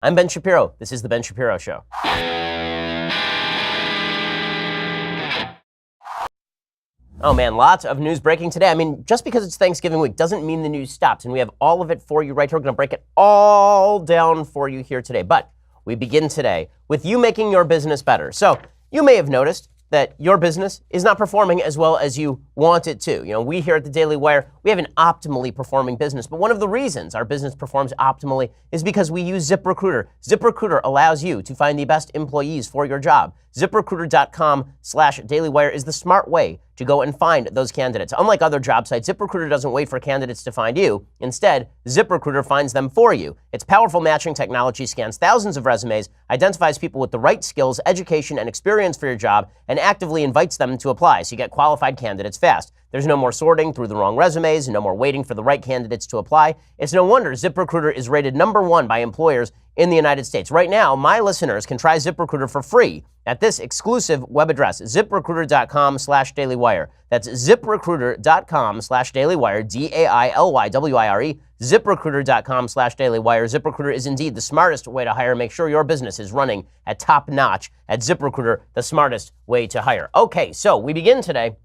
I'm Ben Shapiro. This is The Ben Shapiro Show. Oh man, lots of news breaking today. I mean, just because it's Thanksgiving week doesn't mean the news stops, and we have all of it for you right here. We're going to break it all down for you here today. But we begin today with you making your business better. So you may have noticed that your business is not performing as well as you want it to. You know, we here at the Daily Wire, we have an optimally performing business. But one of the reasons our business performs optimally is because we use ZipRecruiter. ZipRecruiter allows you to find the best employees for your job. ZipRecruiter.com/dailywire is the smart way to go and find those candidates. Unlike other job sites, ZipRecruiter doesn't wait for candidates to find you. Instead, ZipRecruiter finds them for you. Its powerful matching technology scans thousands of resumes, identifies people with the right skills, education, and experience for your job, and actively invites them to apply, so you get qualified candidates fast. There's no more sorting through the wrong resumes, no more waiting for the right candidates to apply. It's no wonder ZipRecruiter is rated #1 by employers in the United States. Right now, my listeners can try ZipRecruiter for free at this exclusive web address, ZipRecruiter.com/dailywire. That's ZipRecruiter.com/dailywire, DAILYWIRE, ZipRecruiter.com/dailywire. ZipRecruiter is indeed the smartest way to hire. Make sure your business is running at top notch at ZipRecruiter, the smartest way to hire. Okay, so we begin today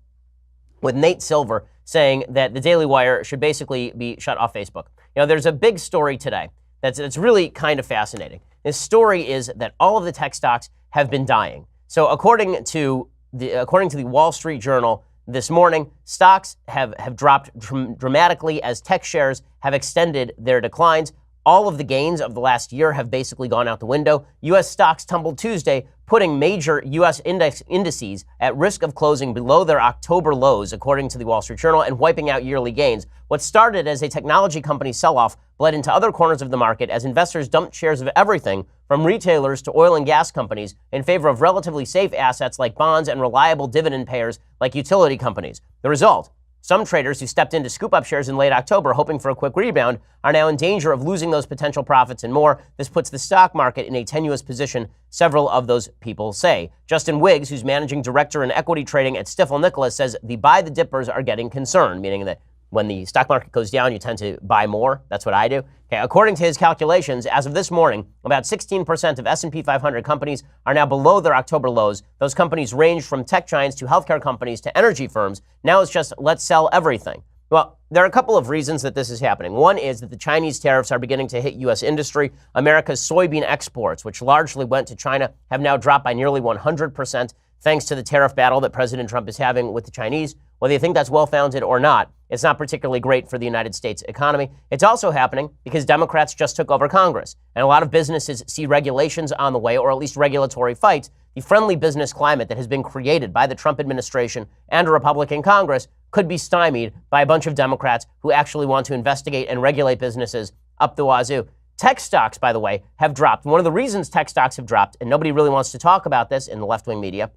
with Nate Silver saying that the Daily Wire should basically be shut off Facebook. You know, there's a big story today that's really kind of fascinating. This story is that all of the tech stocks have been dying. So according to the Wall Street Journal this morning, stocks have dropped dramatically as tech shares have extended their declines. All of the gains of the last year have basically gone out the window. U.S. stocks tumbled Tuesday, putting major U.S. indices at risk of closing below their October lows, according to the Wall Street Journal, and wiping out yearly gains. What started as a technology company sell-off bled into other corners of the market as investors dumped shares of everything from retailers to oil and gas companies in favor of relatively safe assets like bonds and reliable dividend payers like utility companies. The result: some traders who stepped in to scoop up shares in late October hoping for a quick rebound are now in danger of losing those potential profits and more. This puts the stock market in a tenuous position, several of those people say. Justin Wiggs, who's managing director in equity trading at Stifel Nicolaus, says the buy the dippers are getting concerned, meaning that when the stock market goes down, you tend to buy more. That's what I do. Okay, according to his calculations, as of this morning, about 16% of S&P 500 companies are now below their October lows. Those companies range from tech giants to healthcare companies to energy firms. Now it's just, let's sell everything. Well, there are a couple of reasons that this is happening. One is that the Chinese tariffs are beginning to hit U.S. industry. America's soybean exports, which largely went to China, have now dropped by nearly 100%, thanks to the tariff battle that President Trump is having with the Chinese. Whether you think that's well-founded or not, it's not particularly great for the United States economy. It's also happening because Democrats just took over Congress, and a lot of businesses see regulations on the way, or at least regulatory fights. The friendly business climate that has been created by the Trump administration and a Republican Congress could be stymied by a bunch of Democrats who actually want to investigate and regulate businesses up the wazoo. Tech stocks, by the way, have dropped. One of the reasons tech stocks have dropped, and nobody really wants to talk about this in the left-wing media,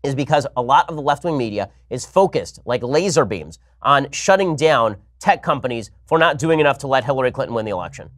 is because a lot of the left-wing media is focused, like laser beams, on shutting down tech companies for not doing enough to let Hillary Clinton win the election.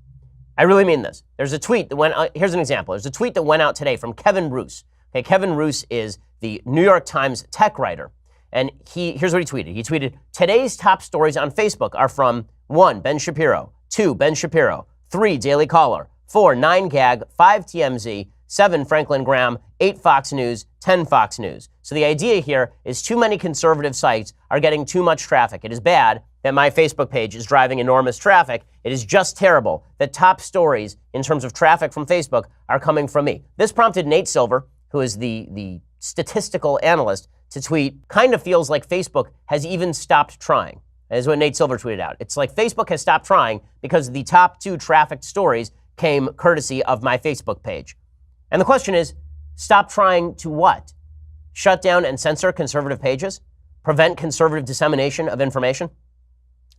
I really mean this. There's a tweet that went out, here's an example. There's a tweet that went out today from Kevin Roose. Okay, Kevin Roose is the New York Times tech writer. And here's what he tweeted. He tweeted, today's top stories on Facebook are from 1, Ben Shapiro, 2, Ben Shapiro, 3, Daily Caller, 4, 9gag, 5, TMZ, 7, Franklin Graham, 8, Fox News, 10, Fox News. So the idea here is too many conservative sites are getting too much traffic. It is bad that my Facebook page is driving enormous traffic. It is just terrible that top stories in terms of traffic from Facebook are coming from me. This prompted Nate Silver, who is the statistical analyst, to tweet, kind of feels like Facebook has even stopped trying. That is what Nate Silver tweeted out. It's like Facebook has stopped trying because the top 2 trafficked stories came courtesy of my Facebook page. And the question is, stop trying to what? Shut down and censor conservative pages? Prevent conservative dissemination of information?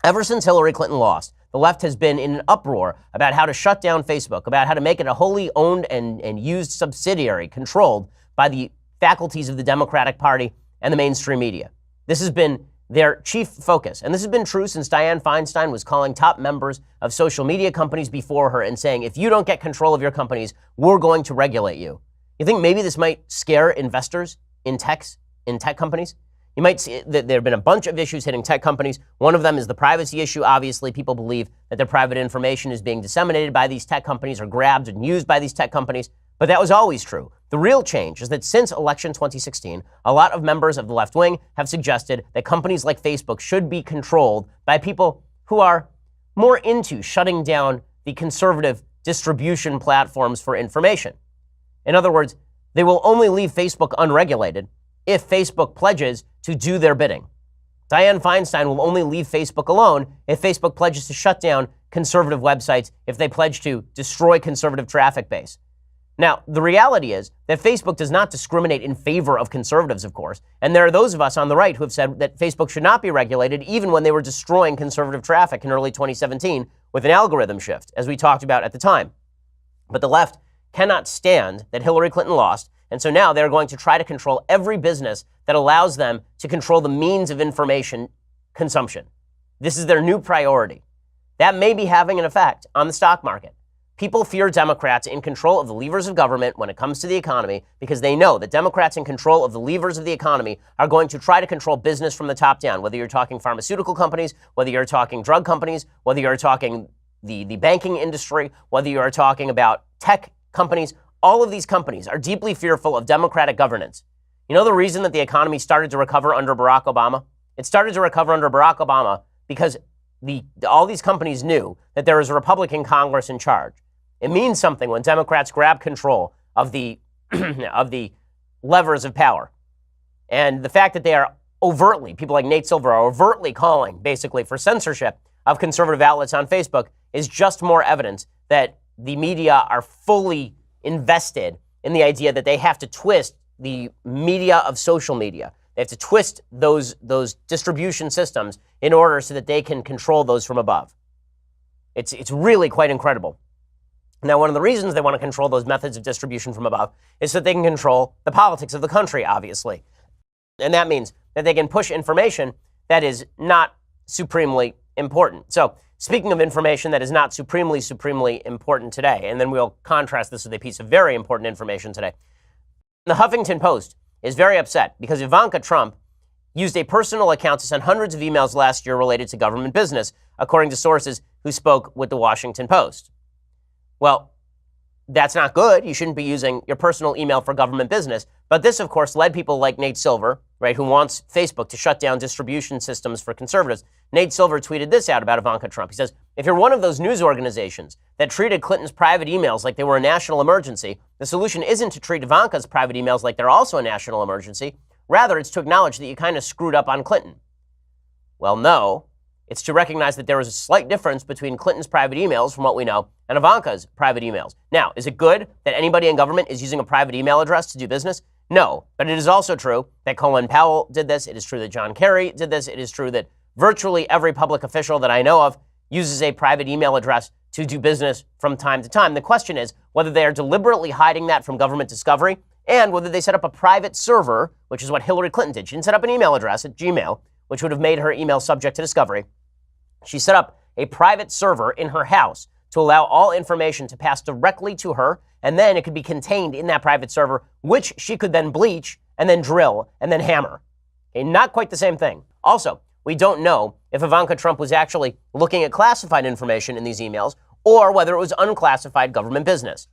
Ever since Hillary Clinton lost, the left has been in an uproar about how to shut down Facebook, about how to make it a wholly owned and used subsidiary controlled by the faculties of the Democratic Party and the mainstream media. This has been their chief focus. And this has been true since Dianne Feinstein was calling top members of social media companies before her and saying, if you don't get control of your companies, we're going to regulate you. You think maybe this might scare investors in tech companies? You might see that there have been a bunch of issues hitting tech companies. One of them is the privacy issue. Obviously, people believe that their private information is being disseminated by these tech companies or grabbed and used by these tech companies. But that was always true. The real change is that since election 2016, a lot of members of the left wing have suggested that companies like Facebook should be controlled by people who are more into shutting down the conservative distribution platforms for information. In other words, they will only leave Facebook unregulated if Facebook pledges to do their bidding. Dianne Feinstein will only leave Facebook alone if Facebook pledges to shut down conservative websites, if they pledge to destroy conservative traffic base. Now, the reality is that Facebook does not discriminate in favor of conservatives, of course, and there are those of us on the right who have said that Facebook should not be regulated even when they were destroying conservative traffic in early 2017 with an algorithm shift, as we talked about at the time. But the left cannot stand that Hillary Clinton lost, and so now they're going to try to control every business that allows them to control the means of information consumption. This is their new priority. That may be having an effect on the stock market. People fear Democrats in control of the levers of government when it comes to the economy because they know that Democrats in control of the levers of the economy are going to try to control business from the top down, whether you're talking pharmaceutical companies, whether you're talking drug companies, whether you're talking the banking industry, whether you're talking about tech companies. All of these companies are deeply fearful of democratic governance. You know the reason that the economy started to recover under Barack Obama? It started to recover under Barack Obama because all these companies knew that there was a Republican Congress in charge. It means something when Democrats grab control of the of the levers of power. And the fact that they are overtly, people like Nate Silver are overtly calling basically for censorship of conservative outlets on Facebook is just more evidence that the media are fully invested in the idea that they have to twist the media of social media. They have to twist those distribution systems in order so that they can control those from above. It's really quite incredible. Now, one of the reasons they want to control those methods of distribution from above is so that they can control the politics of the country, obviously. And that means that they can push information that is not supremely important. So, speaking of information that is not supremely important today, and then we'll contrast this with a piece of very important information today. The Huffington Post is very upset because Ivanka Trump used a personal account to send hundreds of emails last year related to government business, according to sources who spoke with the Washington Post. Well, that's not good. You shouldn't be using your personal email for government business. But this, of course, led people like Nate Silver, right, who wants Facebook to shut down distribution systems for conservatives. Nate Silver tweeted this out about Ivanka Trump. He says, if you're one of those news organizations that treated Clinton's private emails like they were a national emergency, the solution isn't to treat Ivanka's private emails like they're also a national emergency. Rather, it's to acknowledge that you kind of screwed up on Clinton. Well, no. It's to recognize that there is a slight difference between Clinton's private emails, from what we know, and Ivanka's private emails. Now, is it good that anybody in government is using a private email address to do business? No, but it is also true that Colin Powell did this. It is true that John Kerry did this. It is true that virtually every public official that I know of uses a private email address to do business from time to time. The question is whether they are deliberately hiding that from government discovery and whether they set up a private server, which is what Hillary Clinton did. She didn't set up an email address at Gmail, which would have made her email subject to discovery. She set up a private server in her house to allow all information to pass directly to her, and then it could be contained in that private server, which she could then bleach and then drill and then hammer. Okay, not quite the same thing. Also, we don't know if Ivanka Trump was actually looking at classified information in these emails or whether it was unclassified government business.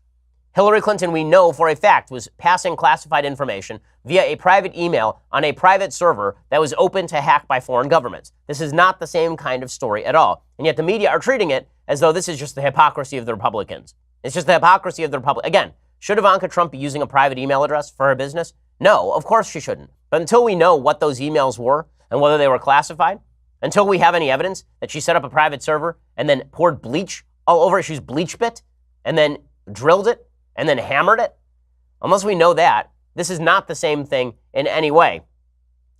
Hillary Clinton, we know for a fact, was passing classified information via a private email on a private server that was open to hack by foreign governments. This is not the same kind of story at all. And yet the media are treating it as though this is just the hypocrisy of the Republicans. It's just the hypocrisy of the Republicans. Again, should Ivanka Trump be using a private email address for her business? No, of course she shouldn't. But until we know what those emails were and whether they were classified, until we have any evidence that she set up a private server and then poured bleach all over it, she's bleach bit and then drilled it, and then hammered it? Unless we know that, this is not the same thing in any way.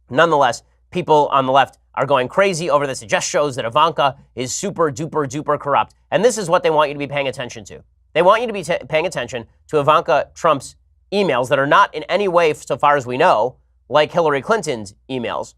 Nonetheless, people on the left are going crazy over this. It just shows that Ivanka is super duper duper corrupt. And this is what they want you to be paying attention to. They want you to be paying attention to Ivanka Trump's emails that are not in any way, so far as we know, like Hillary Clinton's emails.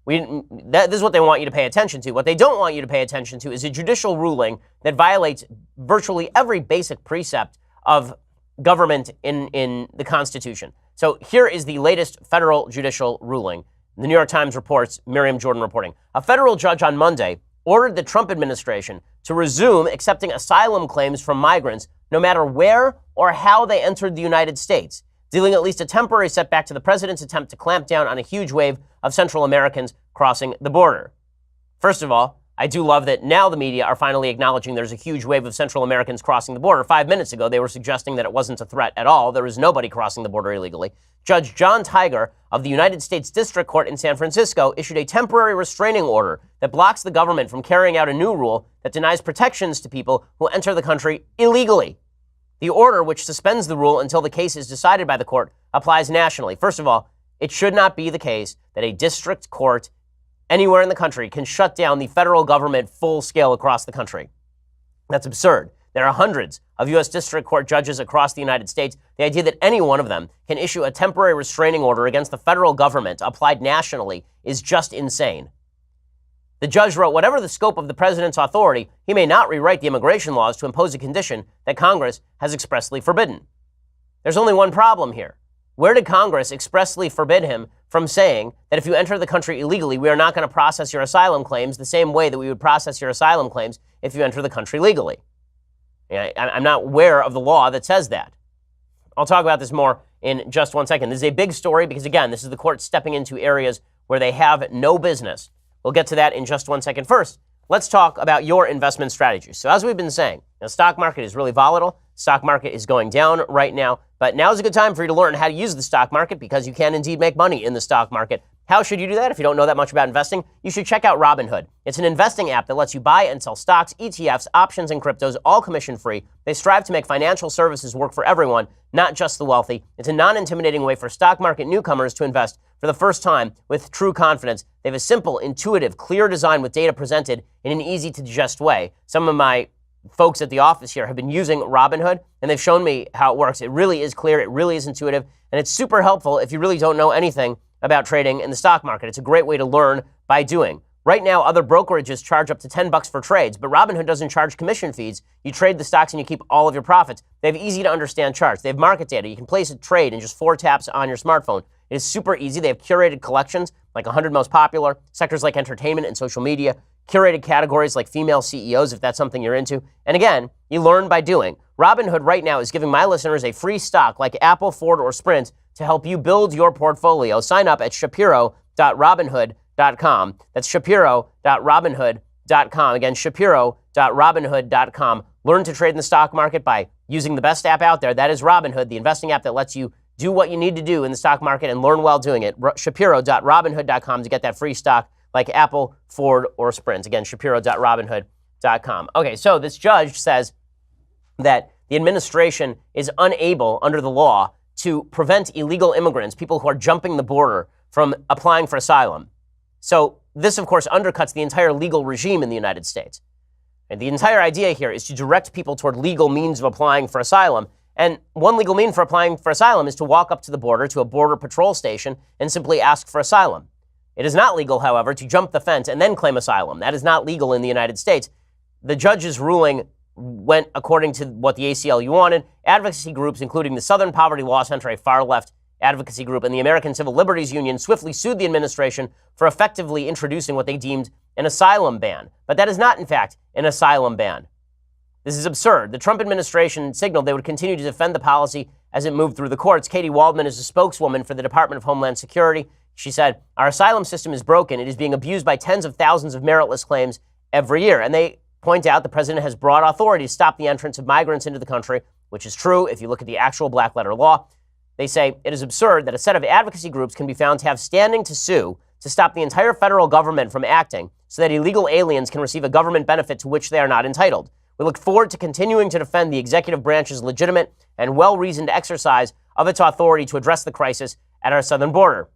This is what they want you to pay attention to. What they don't want you to pay attention to is a judicial ruling that violates virtually every basic precept of government in the Constitution. So here is the latest federal judicial ruling The New York Times reports, Miriam Jordan reporting, a federal judge on Monday ordered the Trump administration to resume accepting asylum claims from migrants no matter where or how they entered the United States, dealing at least a temporary setback to the president's attempt to clamp down on a huge wave of Central Americans crossing the border. First of all, I do love that now the media are finally acknowledging there's a huge wave of Central Americans crossing the border. 5 minutes ago, they were suggesting that it wasn't a threat at all. There was nobody crossing the border illegally. Judge John Tiger of the United States District Court in San Francisco issued a temporary restraining order that blocks the government from carrying out a new rule that denies protections to people who enter the country illegally. The order, which suspends the rule until the case is decided by the court, applies nationally. First of all, it should not be the case that a district court anywhere in the country can shut down the federal government full scale across the country. That's absurd. There are hundreds of U.S. District Court judges across the United States. The idea that any one of them can issue a temporary restraining order against the federal government applied nationally is just insane. The judge wrote, whatever the scope of the president's authority, he may not rewrite the immigration laws to impose a condition that Congress has expressly forbidden. There's only one problem here. Where did Congress expressly forbid him from saying that if you enter the country illegally, we are not going to process your asylum claims the same way that we would process your asylum claims if you enter the country legally? I'm not aware of the law that says that. I'll talk about this more in just 1 second. This is a big story because, again, this is the court stepping into areas where they have no business. We'll get to that in just 1 second. First, let's talk about your investment strategies. So as we've been saying, the stock market is really volatile. Stock market is going down right now. But now is a good time for you to learn how to use the stock market because you can indeed make money in the stock market. How should you do that? If you don't know that much about investing, you should check out Robinhood. It's an investing app that lets you buy and sell stocks, ETFs, options, and cryptos, all commission-free. They strive to make financial services work for everyone, not just the wealthy. It's a non-intimidating way for stock market newcomers to invest for the first time with true confidence. They have a simple, intuitive, clear design with data presented in an easy-to-digest way. Some of my folks at the office here have been using Robinhood, and they've shown me how it works. It really is clear. It really is intuitive, and it's super helpful if you really don't know anything about trading in the stock market. It's a great way to learn by doing. Right now, other brokerages charge up to $10 for trades, but Robinhood doesn't charge commission fees. You trade the stocks and you keep all of your profits. They have easy to understand charts. They have market data. You can place a trade in just 4 taps on your smartphone. It is super easy. They have curated collections, like 100 most popular, sectors like entertainment and social media, curated categories like female CEOs, if that's something you're into. And again, you learn by doing. Robinhood right now is giving my listeners a free stock like Apple, Ford, or Sprint to help you build your portfolio. Sign up at Shapiro.Robinhood.com. That's Shapiro.Robinhood.com. Again, Shapiro.Robinhood.com. Learn to trade in the stock market by using the best app out there. That is Robinhood, the investing app that lets you do what you need to do in the stock market and learn while doing it. Shapiro.Robinhood.com to get that free stock like Apple, Ford, or Sprint. Again, Shapiro.Robinhood.com. Okay, so this judge says that the administration is unable, under the law, to prevent illegal immigrants, people who are jumping the border, from applying for asylum. So this, of course, undercuts the entire legal regime in the United States. And the entire idea here is to direct people toward legal means of applying for asylum. And one legal mean for applying for asylum is to walk up to the border, to a border patrol station, and simply ask for asylum. It is not legal, however, to jump the fence and then claim asylum. That is not legal in the United States. The judge's ruling went according to what the ACLU wanted. Advocacy groups, including the Southern Poverty Law Center, a far-left advocacy group, and the American Civil Liberties Union, swiftly sued the administration for effectively introducing what they deemed an asylum ban. But that is not, in fact, an asylum ban. This is absurd. The Trump administration signaled they would continue to defend the policy as it moved through the courts. Katie Waldman is a spokeswoman for the Department of Homeland Security. She said, our asylum system is broken. It is being abused by tens of thousands of meritless claims every year. And they point out the president has broad authority to stop the entrance of migrants into the country, which is true if you look at the actual black letter law. They say it is absurd that a set of advocacy groups can be found to have standing to sue to stop the entire federal government from acting so that illegal aliens can receive a government benefit to which they are not entitled. We look forward to continuing to defend the executive branch's legitimate and well-reasoned exercise of its authority to address the crisis at our southern border.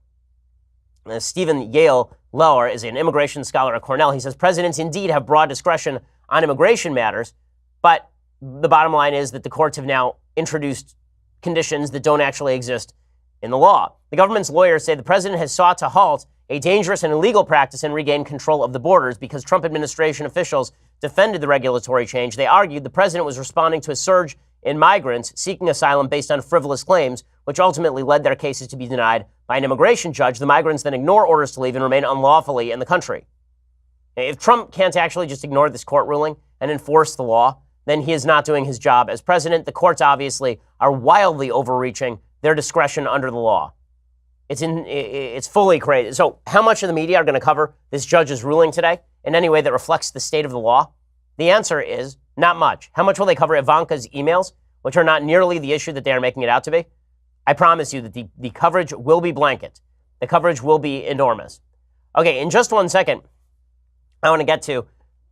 Stephen Yale Lower is an immigration scholar at Cornell. He says presidents indeed have broad discretion on immigration matters, but the bottom line is that the courts have now introduced conditions that don't actually exist in the law. The government's lawyers say the president has sought to halt a dangerous and illegal practice and regain control of the borders because Trump administration officials defended the regulatory change. They argued the president was responding to a surge in migrants seeking asylum based on frivolous claims which ultimately led their cases to be denied by an immigration judge. The migrants then ignore orders to leave and remain unlawfully in the country. If Trump can't actually just ignore this court ruling and enforce the law, then he is not doing his job as president. The courts obviously are wildly overreaching their discretion under the law. It's fully crazy. So how much of the media are going to cover this judge's ruling today in any way that reflects the state of the law? The answer is not much. How much will they cover Ivanka's emails, which are not nearly the issue that they are making it out to be? I promise you that the coverage will be blanket. The coverage will be enormous. Okay, in just 1 second, I want to get to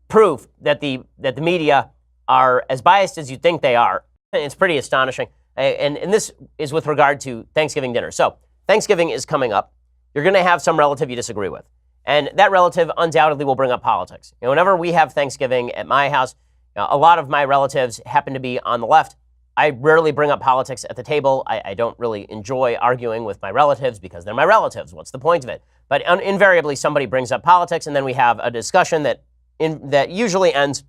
proof that the media are as biased as you think they are. It's pretty astonishing. And this is with regard to Thanksgiving dinner. So Thanksgiving is coming up. You're going to have some relative you disagree with. And that relative undoubtedly will bring up politics. Whenever we have Thanksgiving at my house, a lot of my relatives happen to be on the left. I rarely bring up politics at the table. I don't really enjoy arguing with my relatives because they're my relatives. What's the point of it? But invariably, somebody brings up politics, and then we have a discussion that usually ends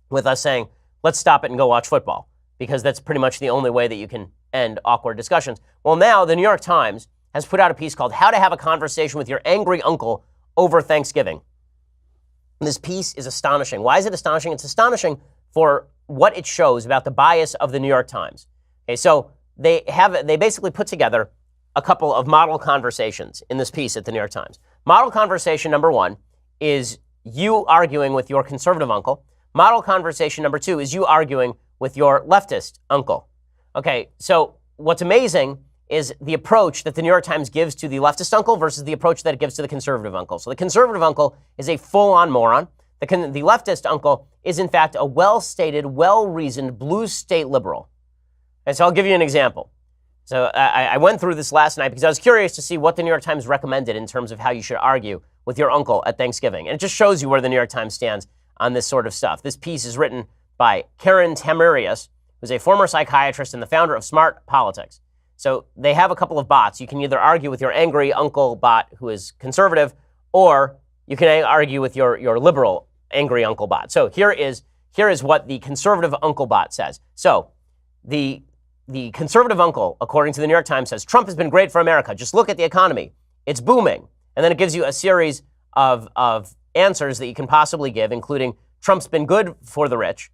with us saying, let's stop it and go watch football, because that's pretty much the only way that you can end awkward discussions. Well, now the New York Times has put out a piece called How to Have a Conversation with Your Angry Uncle Over Thanksgiving. And this piece is astonishing. Why is it astonishing? It's astonishing for what it shows about the bias of the New York Times. Okay, so they basically put together a couple of model conversations in this piece at the New York Times. Model conversation number 1 is you arguing with your conservative uncle. Model conversation number 2 is you arguing with your leftist uncle. Okay, so what's amazing is the approach that the New York Times gives to the leftist uncle versus the approach that it gives to the conservative uncle. So the conservative uncle is a full-on moron. The leftist uncle is, in fact, a well-stated, well-reasoned blue state liberal. And so I'll give you an example. So I went through this last night because I was curious to see what the New York Times recommended in terms of how you should argue with your uncle at Thanksgiving. And it just shows you where the New York Times stands on this sort of stuff. This piece is written by Karen Tamarius, who's a former psychiatrist and the founder of Smart Politics. So they have a couple of bots. You can either argue with your angry uncle bot who is conservative, or you can argue with your liberal angry uncle bot. So here is what the conservative uncle bot says. So the conservative uncle, according to the New York Times, says, Trump has been great for America. Just look at the economy. It's booming. And then it gives you a series of answers that you can possibly give, including Trump's been good for the rich,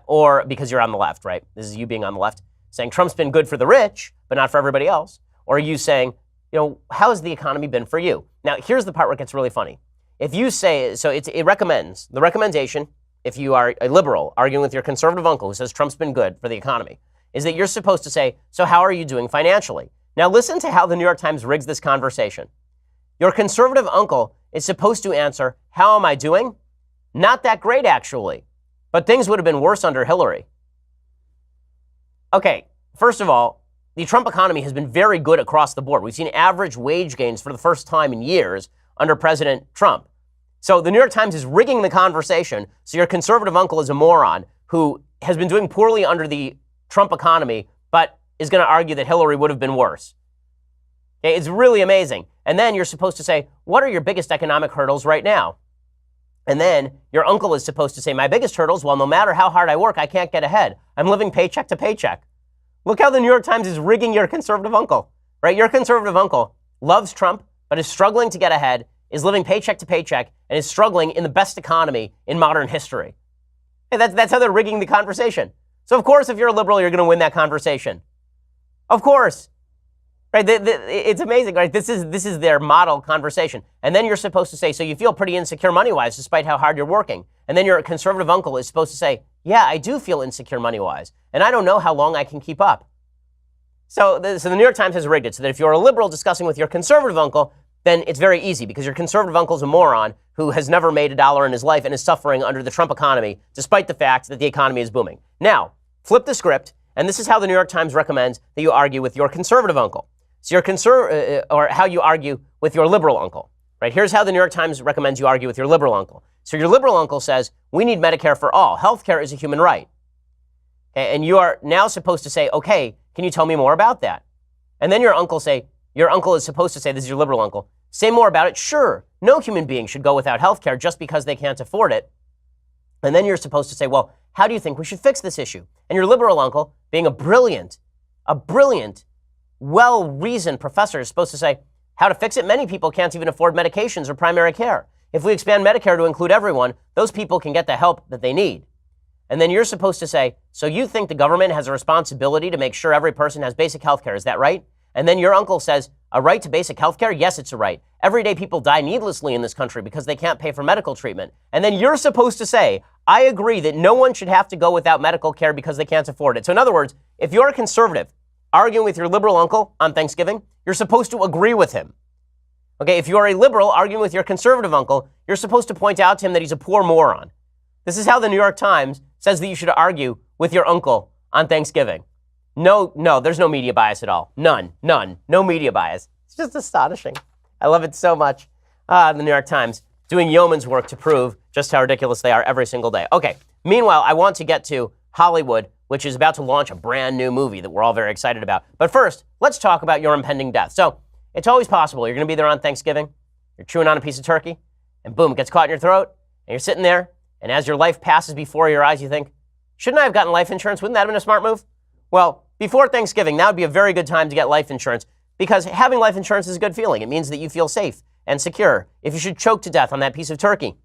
or because you're on the left, right? This is you being on the left, saying Trump's been good for the rich, but not for everybody else. Or you saying, how has the economy been for you? Now, here's the part where it gets really funny. If you say, so it recommends, the recommendation, if you are a liberal arguing with your conservative uncle who says Trump's been good for the economy, is that you're supposed to say, so how are you doing financially? Now listen to how the New York Times rigs this conversation. Your conservative uncle is supposed to answer, how am I doing? Not that great, actually. But things would have been worse under Hillary. Okay, first of all, the Trump economy has been very good across the board. We've seen average wage gains for the first time in years under President Trump. So the New York Times is rigging the conversation so your conservative uncle is a moron who has been doing poorly under the Trump economy, but is going to argue that Hillary would have been worse. Okay, it's really amazing. And then you're supposed to say, what are your biggest economic hurdles right now? And then your uncle is supposed to say, my biggest hurdles, well, no matter how hard I work, I can't get ahead. I'm living paycheck to paycheck. Look how the New York Times is rigging your conservative uncle, right? Your conservative uncle loves Trump, but is struggling to get ahead, is living paycheck to paycheck, and is struggling in the best economy in modern history. Hey, that's how they're rigging the conversation. So of course, if you're a liberal, you're going to win that conversation. Of course. Right? It's amazing, right? This is their model conversation. And then you're supposed to say, so you feel pretty insecure money-wise despite how hard you're working. And then your conservative uncle is supposed to say, yeah, I do feel insecure money-wise, and I don't know how long I can keep up. So the New York Times has rigged it so that if you're a liberal discussing with your conservative uncle, then it's very easy because your conservative uncle is a moron who has never made $1 in his life and is suffering under the Trump economy, despite the fact that the economy is booming. Now, flip the script, and this is how the New York Times recommends that you argue with your conservative uncle. So or how you argue with your liberal uncle, right? Here's how the New York Times recommends you argue with your liberal uncle. So your liberal uncle says, we need Medicare for all. Healthcare is a human right. Okay, and you are now supposed to say, okay, can you tell me more about that? And then your uncle is supposed to say, this is your liberal uncle, say more about it. Sure, no human being should go without healthcare just because they can't afford it. And then you're supposed to say, well, how do you think we should fix this issue? And your liberal uncle, being a brilliant well-reasoned professor is supposed to say, how to fix it? Many people can't even afford medications or primary care. If we expand Medicare to include everyone, those people can get the help that they need. And then you're supposed to say, so you think the government has a responsibility to make sure every person has basic health care, is that right? And then your uncle says, a right to basic health care? Yes, it's a right. Everyday people die needlessly in this country because they can't pay for medical treatment. And then you're supposed to say, I agree that no one should have to go without medical care because they can't afford it. So in other words, if you're a conservative arguing with your liberal uncle on Thanksgiving, you're supposed to agree with him. Okay, if you are a liberal arguing with your conservative uncle, you're supposed to point out to him that he's a poor moron. This is how the New York Times says that you should argue with your uncle on Thanksgiving. No, there's no media bias at all. None, no media bias. It's just astonishing. I love it so much. The New York Times doing yeoman's work to prove just how ridiculous they are every single day. Okay, meanwhile, I want to get to Hollywood, which is about to launch a brand new movie that we're all very excited about. But first, let's talk about your impending death. So it's always possible. You're going to be there on Thanksgiving. You're chewing on a piece of turkey, and boom, it gets caught in your throat, and you're sitting there, and as your life passes before your eyes, you think, shouldn't I have gotten life insurance? Wouldn't that have been a smart move? Well, before Thanksgiving, that would be a very good time to get life insurance, because having life insurance is a good feeling. It means that you feel safe and secure. If you should choke to death on that piece of turkey,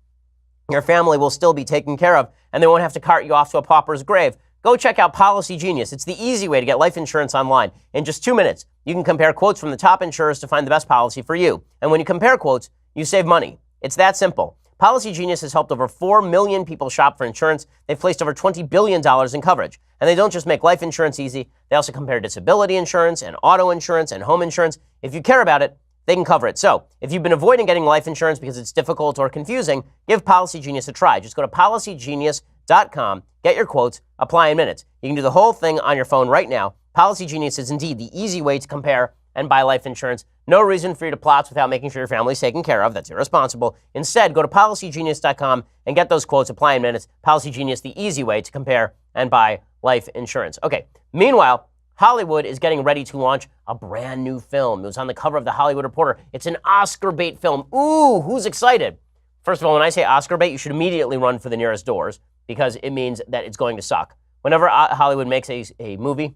your family will still be taken care of, and they won't have to cart you off to a pauper's grave. Go check out Policy Genius. It's the easy way to get life insurance online. In just 2 minutes, you can compare quotes from the top insurers to find the best policy for you. And when you compare quotes, you save money. It's that simple. Policy Genius has helped over 4 million people shop for insurance. They've placed over $20 billion in coverage. And they don't just make life insurance easy. They also compare disability insurance and auto insurance and home insurance. If you care about it, they can cover it. So if you've been avoiding getting life insurance because it's difficult or confusing, give Policy Genius a try. Just go to policygenius.com, get your quotes, apply in minutes. You can do the whole thing on your phone right now. Policy Genius is indeed the easy way to compare and buy life insurance. No reason for you to plot without making sure your family's taken care of. That's irresponsible. Instead, go to policygenius.com and get those quotes, apply in minutes. Policy Genius, the easy way to compare and buy life insurance. Okay, meanwhile, Hollywood is getting ready to launch a brand new film. It was on the cover of the Hollywood Reporter. It's an Oscar bait film. Ooh, who's excited? First of all, when I say Oscar bait, you should immediately run for the nearest doors because it means that it's going to suck. Whenever Hollywood makes a movie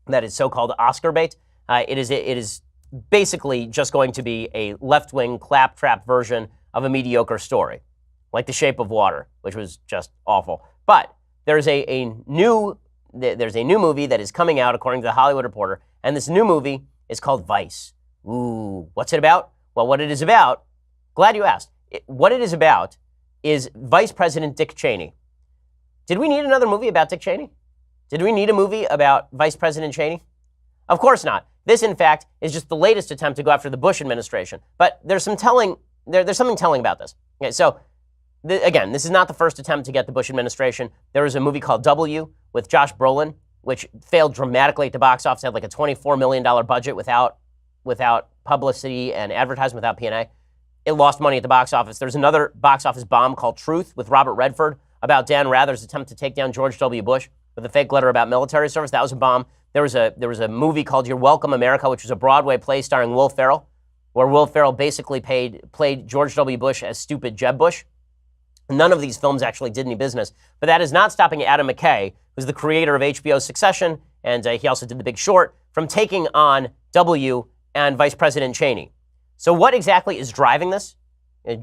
that is so-called Oscar bait, it is basically just going to be a left-wing claptrap version of a mediocre story, like The Shape of Water, which was just awful. But there's a new movie that is coming out, according to the Hollywood Reporter, and this new movie is called Vice. Ooh, what's it about? Well, what it is about, glad you asked. What it is about is Vice President Dick Cheney. Did we need another movie about Dick Cheney? Did we need a movie about Vice President Cheney? Of course not. This, in fact, is just the latest attempt to go after the Bush administration. But there's something telling about this. Okay, so again, this is not the first attempt to get the Bush administration. There was a movie called W with Josh Brolin, which failed dramatically at the box office. It had like a $24 million budget without publicity and advertising, without P&A. It lost money at the box office. There's another box office bomb called Truth with Robert Redford about Dan Rather's attempt to take down George W. Bush with a fake letter about military service. That was a bomb. There was a movie called You're Welcome, America, which was a Broadway play starring Will Ferrell, where Will Ferrell basically played George W. Bush as stupid Jeb Bush. None of these films actually did any business, but that is not stopping Adam McKay, who's the creator of HBO's Succession, and he also did The Big Short, from taking on W and Vice President Cheney. So what exactly is driving this?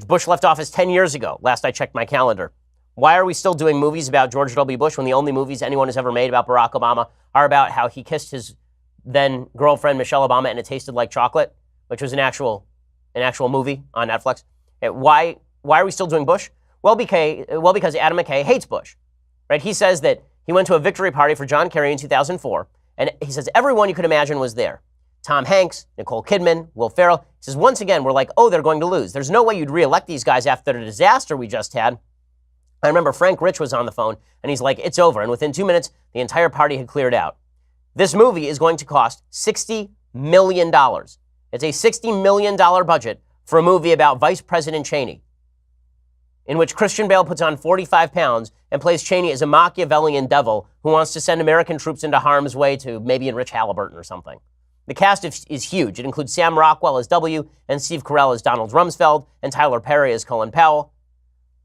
Bush left office 10 years ago, last I checked my calendar. Why are we still doing movies about George W. Bush when the only movies anyone has ever made about Barack Obama are about how he kissed his then girlfriend Michelle Obama and it tasted like chocolate, which was an actual movie on Netflix? Why are we still doing Bush? Well, because Adam McKay hates Bush, right? He says that he went to a victory party for John Kerry in 2004, and he says everyone you could imagine was there. Tom Hanks, Nicole Kidman, Will Ferrell. He says, once again, we're like, oh, they're going to lose. There's no way you'd reelect these guys after the disaster we just had. I remember Frank Rich was on the phone, and he's like, it's over. And within 2 minutes, the entire party had cleared out. This movie is going to cost $60 million. It's a $60 million budget for a movie about Vice President Cheney, in which Christian Bale puts on 45 pounds and plays Cheney as a Machiavellian devil who wants to send American troops into harm's way to maybe enrich Halliburton or something. The cast is huge. It includes Sam Rockwell as W, and Steve Carell as Donald Rumsfeld, and Tyler Perry as Colin Powell.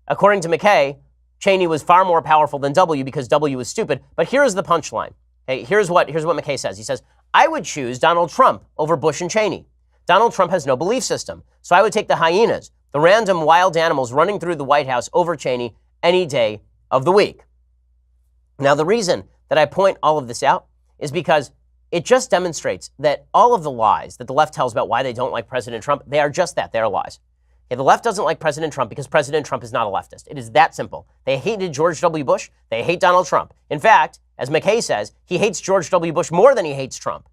According to McKay, Cheney was far more powerful than W because W was stupid. But here's the punchline. Hey, here's what McKay says. He says, I would choose Donald Trump over Bush and Cheney. Donald Trump has no belief system, so I would take the hyenas, the random wild animals running through the White House, over Cheney any day of the week. Now, the reason that I point all of this out is because it just demonstrates that all of the lies that the left tells about why they don't like President Trump, they are just that. They are lies. Okay, the left doesn't like President Trump because President Trump is not a leftist. It is that simple. They hated George W. Bush. They hate Donald Trump. In fact, as McKay says, he hates George W. Bush more than he hates Trump.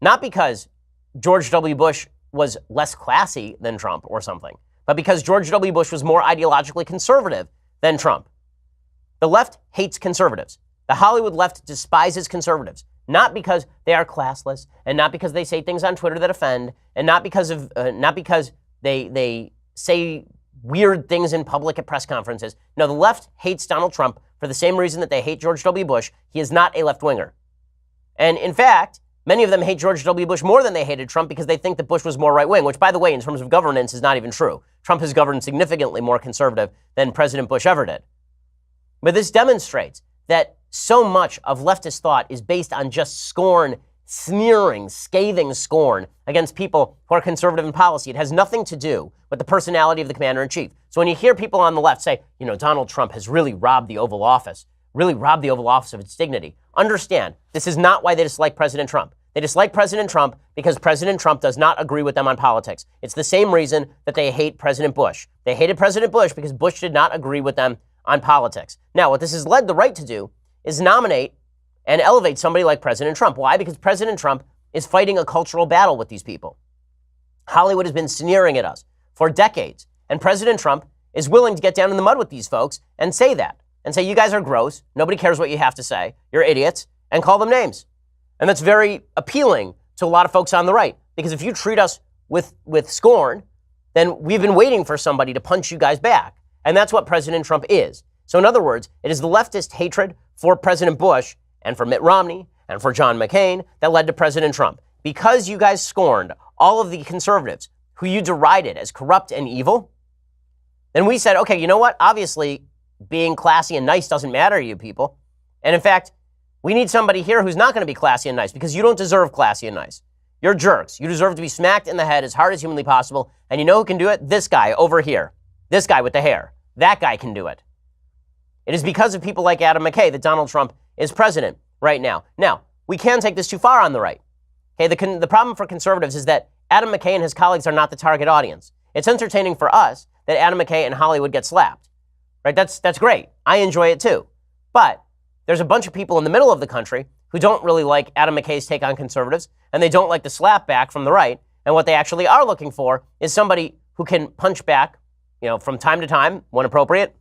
Not because George W. Bush was less classy than Trump or something, but because George W. Bush was more ideologically conservative than Trump. The left hates conservatives. The Hollywood left despises conservatives, not because they are classless, and not because they say things on Twitter that offend, and not because they say weird things in public at press conferences. No, the left hates Donald Trump for the same reason that they hate George W. Bush. He is not a left-winger. And in fact, many of them hate George W. Bush more than they hated Trump because they think that Bush was more right-wing, which, by the way, in terms of governance is not even true. Trump has governed significantly more conservative than President Bush ever did. But this demonstrates that so much of leftist thought is based on just scorn, sneering, scathing scorn against people who are conservative in policy. It has nothing to do with the personality of the commander-in-chief. So when you hear people on the left say, Donald Trump has really robbed the Oval Office of its dignity, understand, this is not why they dislike President Trump. They dislike President Trump because President Trump does not agree with them on politics. It's the same reason that they hate President Bush. They hated President Bush because Bush did not agree with them on politics. Now, what this has led the right to do is nominate and elevate somebody like President Trump. Why? Because President Trump is fighting a cultural battle with these people. Hollywood has been sneering at us for decades, and President Trump is willing to get down in the mud with these folks and say that, and say, you guys are gross, nobody cares what you have to say, you're idiots, and call them names. And that's very appealing to a lot of folks on the right, because if you treat us with scorn, then we've been waiting for somebody to punch you guys back. And that's what President Trump is. So in other words, it is the leftist hatred for President Bush and for Mitt Romney and for John McCain that led to President Trump. Because you guys scorned all of the conservatives who you derided as corrupt and evil, then we said, okay, you know what? Obviously, being classy and nice doesn't matter to you people. And in fact, we need somebody here who's not going to be classy and nice because you don't deserve classy and nice. You're jerks. You deserve to be smacked in the head as hard as humanly possible. And you know who can do it? This guy over here. This guy with the hair. That guy can do it. It is because of people like Adam McKay that Donald Trump is president right now. Now, we can take this too far on the right. Okay, the problem for conservatives is that Adam McKay and his colleagues are not the target audience. It's entertaining for us that Adam McKay and Hollywood get slapped. Right? That's great. I enjoy it too. But there's a bunch of people in the middle of the country who don't really like Adam McKay's take on conservatives, and they don't like the slap back from the right. And what they actually are looking for is somebody who can punch back, from time to time, when appropriate,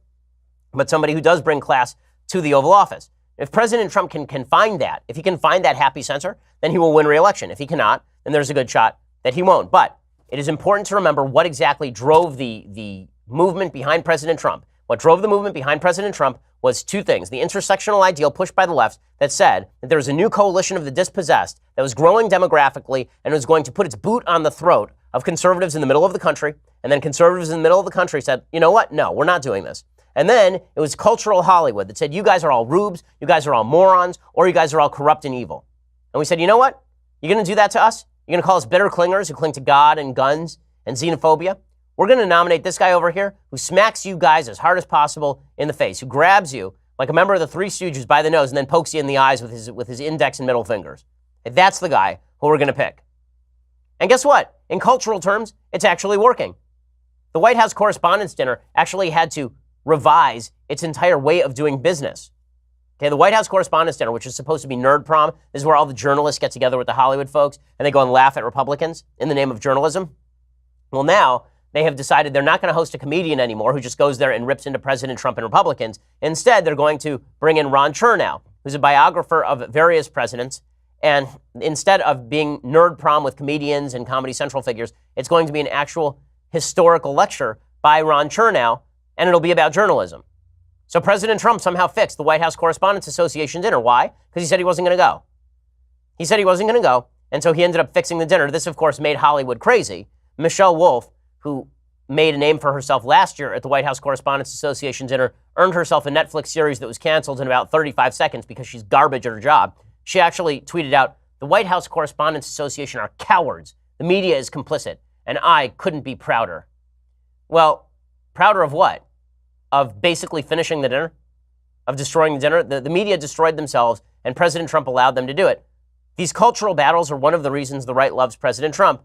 but somebody who does bring class to the Oval Office. If President Trump can find that, if he can find that happy center, then he will win re-election. If he cannot, then there's a good shot that he won't. But it is important to remember what exactly drove the movement behind President Trump. What drove the movement behind President Trump was two things. The intersectional ideal pushed by the left that said that there was a new coalition of the dispossessed that was growing demographically and was going to put its boot on the throat of conservatives in the middle of the country. And then conservatives in the middle of the country said, you know what? No, we're not doing this. And then it was cultural Hollywood that said, you guys are all rubes, you guys are all morons, or you guys are all corrupt and evil. And we said, you know what? You're going to do that to us? You're going to call us bitter clingers who cling to God and guns and xenophobia? We're going to nominate this guy over here who smacks you guys as hard as possible in the face, who grabs you like a member of the Three Stooges by the nose and then pokes you in the eyes with his index and middle fingers. That's the guy who we're going to pick. And guess what? In cultural terms, it's actually working. The White House Correspondents' Dinner actually had to revise its entire way of doing business. Okay, the White House Correspondents' Dinner, which is supposed to be nerd prom, this is where all the journalists get together with the Hollywood folks and they go and laugh at Republicans in the name of journalism. Well, now they have decided they're not going to host a comedian anymore who just goes there and rips into President Trump and Republicans. Instead, they're going to bring in Ron Chernow, who's a biographer of various presidents. And instead of being nerd prom with comedians and Comedy Central figures, it's going to be an actual historical lecture by Ron Chernow, and it'll be about journalism. So President Trump somehow fixed the White House Correspondents Association dinner. Why? Because he said he wasn't going to go. He said he wasn't going to go, and so he ended up fixing the dinner. This, of course, made Hollywood crazy. Michelle Wolf, who made a name for herself last year at the White House Correspondents Association dinner, earned herself a Netflix series that was canceled in about 35 seconds because she's garbage at her job. She actually tweeted out, The White House Correspondents Association are cowards. The media is complicit, and I couldn't be prouder. Well, prouder of what? Of basically finishing the dinner? Of destroying the dinner? The media destroyed themselves, and President Trump allowed them to do it. These cultural battles are one of the reasons the right loves President Trump.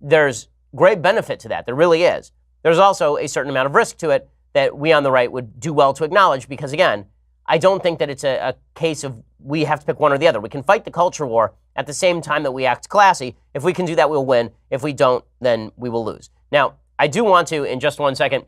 There's great benefit to that. There really is. There's also a certain amount of risk to it that we on the right would do well to acknowledge because, again, I don't think that it's a case of we have to pick one or the other. We can fight the culture war at the same time that we act classy. If we can do that, we'll win. If we don't, then we will lose. Now, I do want to, in just 1 second,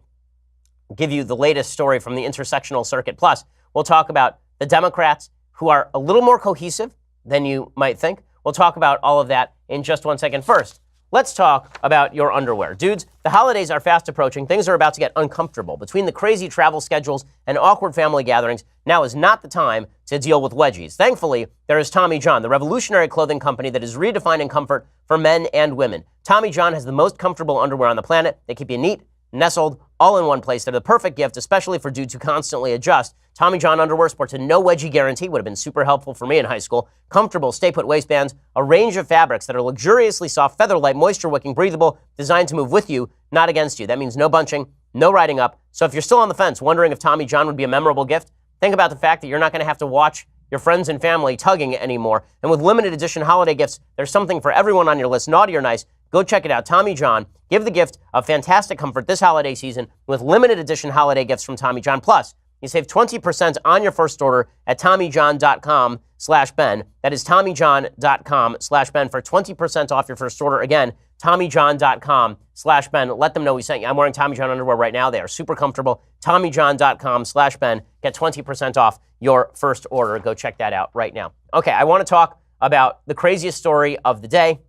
give you the latest story from the intersectional circuit. Plus, we'll talk about the Democrats who are a little more cohesive than you might think. We'll talk about all of that in just 1 second. First, let's talk about your underwear. Dudes, the holidays are fast approaching. Things are about to get uncomfortable. Between the crazy travel schedules and awkward family gatherings, now is not the time to deal with wedgies. Thankfully, there is Tommy John, the revolutionary clothing company that is redefining comfort for men and women. Tommy John has the most comfortable underwear on the planet. They keep you neat, nestled, all in one place. They're the perfect gift, especially for dudes who constantly adjust. Tommy John underwear sports a no wedgie guarantee, would have been super helpful for me in high school. Comfortable stay-put waistbands, a range of fabrics that are luxuriously soft, feather-light, moisture-wicking, breathable, designed to move with you, not against you. That means no bunching, no riding up. So if you're still on the fence, wondering if Tommy John would be a memorable gift, think about the fact that you're not going to have to watch your friends and family tugging anymore. And with limited edition holiday gifts, there's something for everyone on your list, naughty or nice. Go check it out. Tommy John. Give the gift of fantastic comfort this holiday season with limited edition holiday gifts from Tommy John. Plus, you save 20% on your first order at TommyJohn.com/Ben. That is TommyJohn.com/Ben for 20% off your first order. Again, TommyJohn.com/Ben. Let them know we sent you. I'm wearing Tommy John underwear right now. They are super comfortable. TommyJohn.com/Ben. Get 20% off your first order. Go check that out right now. Okay, I want to talk about the craziest story of the day.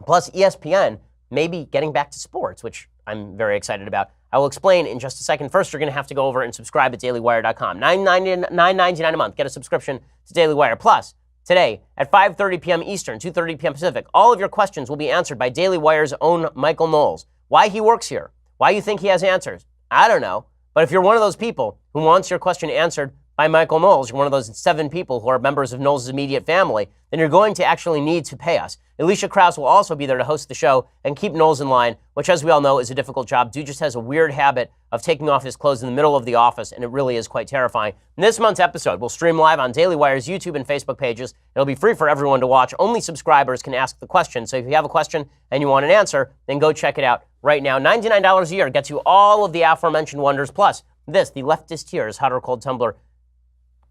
Plus, ESPN may be getting back to sports, which I'm very excited about. I will explain in just a second. First, you're going to have to go over and subscribe at dailywire.com. $9.99 a month. Get a subscription to Daily Wire. Plus, today at 5:30 p.m. Eastern, 2:30 p.m. Pacific, all of your questions will be answered by Daily Wire's own Michael Knowles. Why he works here, why you think he has answers, I don't know. But if you're one of those people who wants your question answered by Michael Knowles, you're one of those 7 people who are members of Knowles' immediate family, then you're going to actually need to pay us. Alicia Krause will also be there to host the show and keep Knowles in line, which, as we all know, is a difficult job. Dude just has a weird habit of taking off his clothes in the middle of the office, and it really is quite terrifying. In this month's episode, we'll stream live on Daily Wire's YouTube and Facebook pages. It'll be free for everyone to watch. Only subscribers can ask the question. So if you have a question and you want an answer, then go check it out right now. $99 a year gets you all of the aforementioned wonders. Plus, this, the leftist tears, hot or cold tumbler.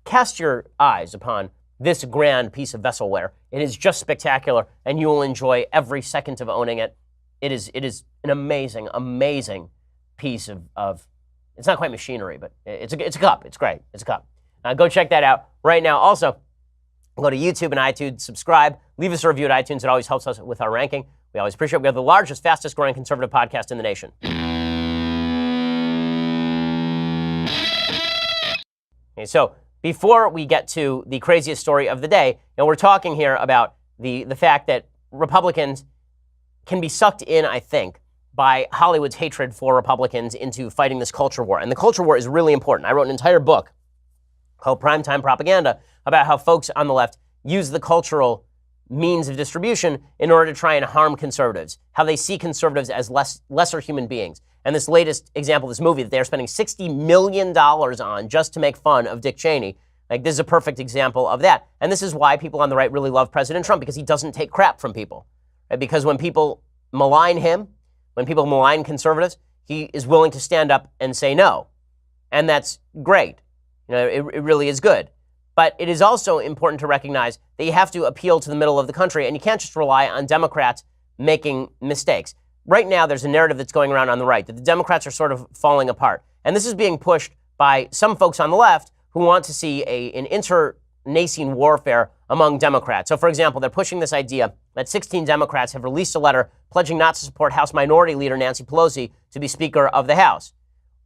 Cast your eyes upon this grand piece of vesselware. It is just spectacular, and you will enjoy every second of owning it. It is an amazing, amazing piece of it's not quite machinery, but it's a cup. It's great. It's a cup. Go check that out right now. Also, go to YouTube and iTunes, subscribe, leave us a review at iTunes. It always helps us with our ranking. We always appreciate it. We are the largest, fastest growing conservative podcast in the nation. Okay, so before we get to the craziest story of the day, we're talking here about the fact that Republicans can be sucked in, I think, by Hollywood's hatred for Republicans into fighting this culture war. And the culture war is really important. I wrote an entire book called Primetime Propaganda about how folks on the left use the cultural means of distribution in order to try and harm conservatives, how they see conservatives as lesser human beings. And this latest example, this movie that they're spending $60 million on just to make fun of Dick Cheney, like this is a perfect example of that. And this is why people on the right really love President Trump, because he doesn't take crap from people. Right? Because when people malign him, when people malign conservatives, he is willing to stand up and say no. And that's great. It really is good. But it is also important to recognize that you have to appeal to the middle of the country, and you can't just rely on Democrats making mistakes. Right now, there's a narrative that's going around on the right that the Democrats are sort of falling apart. And this is being pushed by some folks on the left who want to see an internecine warfare among Democrats. So, for example, they're pushing this idea that 16 Democrats have released a letter pledging not to support House Minority Leader Nancy Pelosi to be Speaker of the House.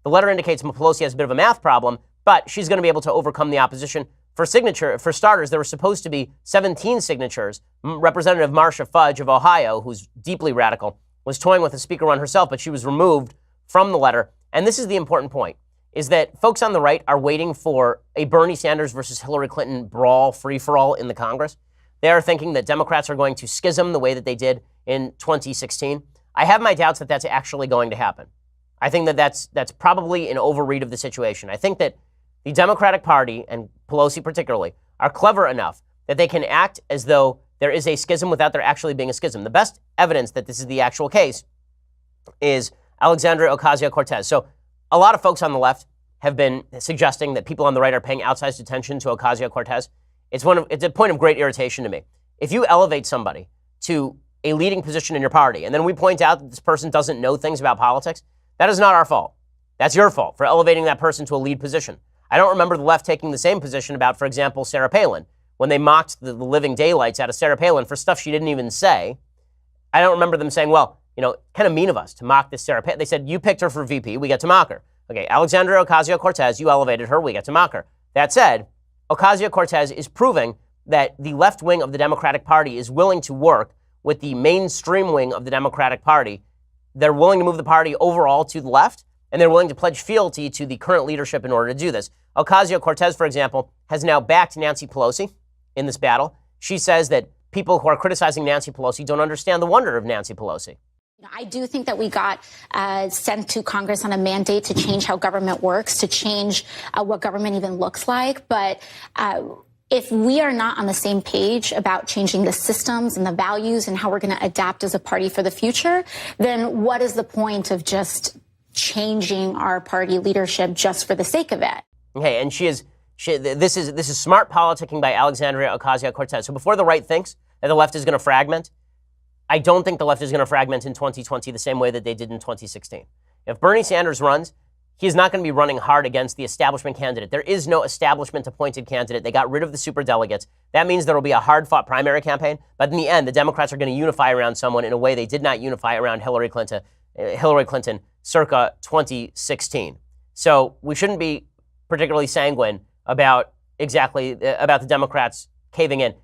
The letter indicates Pelosi has a bit of a math problem, but she's going to be able to overcome the opposition. For starters, there were supposed to be 17 signatures. Representative Marcia Fudge of Ohio, who's deeply radical, was toying with a speaker run herself, but she was removed from the letter. And this is the important point, is that folks on the right are waiting for a Bernie Sanders versus Hillary Clinton brawl, free-for-all in the Congress. they are thinking that Democrats are going to schism the way that they did in 2016. I have my doubts that that's actually going to happen. I think that that's probably an overread of the situation. I think that the Democratic Party, and Pelosi particularly, are clever enough that they can act as though there is a schism without there actually being a schism. The best evidence that this is the actual case is Alexandria Ocasio-Cortez. So a lot of folks on the left have been suggesting that people on the right are paying outsized attention to Ocasio-Cortez. It's a point of great irritation to me. If you elevate somebody to a leading position in your party, and then we point out that this person doesn't know things about politics, that is not our fault. That's your fault for elevating that person to a lead position. I don't remember the left taking the same position about, for example, Sarah Palin, when they mocked the living daylights out of Sarah Palin for stuff she didn't even say. I don't remember them saying, well, kind of mean of us to mock this Sarah Palin. They said, you picked her for VP, we get to mock her. Okay, Alexandria Ocasio-Cortez, you elevated her, we get to mock her. That said, Ocasio-Cortez is proving that the left wing of the Democratic Party is willing to work with the mainstream wing of the Democratic Party. They're willing to move the party overall to the left, and they're willing to pledge fealty to the current leadership in order to do this. Ocasio-Cortez, for example, has now backed Nancy Pelosi in this battle. She says that people who are criticizing Nancy Pelosi don't understand the wonder of Nancy Pelosi. I do think that we got sent to Congress on a mandate to change how government works, to change what government even looks like. But if we are not on the same page about changing the systems and the values and how we're going to adapt as a party for the future, then what is the point of just changing our party leadership just for the sake of it? Okay, and this is smart politicking by Alexandria Ocasio-Cortez. So before the right thinks that the left is going to fragment, I don't think the left is going to fragment in 2020 the same way that they did in 2016. If Bernie Sanders runs, he's not going to be running hard against the establishment candidate. There is no establishment-appointed candidate. They got rid of the superdelegates. That means there will be a hard-fought primary campaign. But in the end, the Democrats are going to unify around someone in a way they did not unify around Hillary Clinton circa 2016. So we shouldn't be particularly sanguine about the Democrats caving in.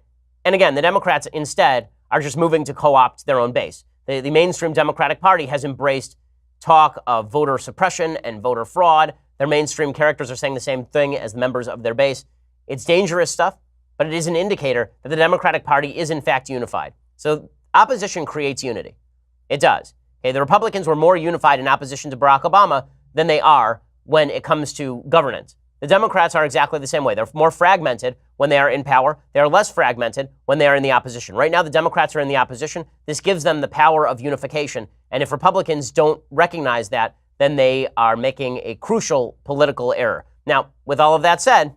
And again, the Democrats instead are just moving to co-opt their own base. The mainstream Democratic Party has embraced talk of voter suppression and voter fraud. Their mainstream characters are saying the same thing as the members of their base. It's dangerous stuff, but it is an indicator that the Democratic Party is in fact unified. So opposition creates unity. It does. Okay, the Republicans were more unified in opposition to Barack Obama than they are when it comes to governance. The Democrats are exactly the same way. They're more fragmented when they are in power. They are less fragmented when they are in the opposition. Right now, the Democrats are in the opposition. This gives them the power of unification. And if Republicans don't recognize that, then they are making a crucial political error. Now, with all of that said,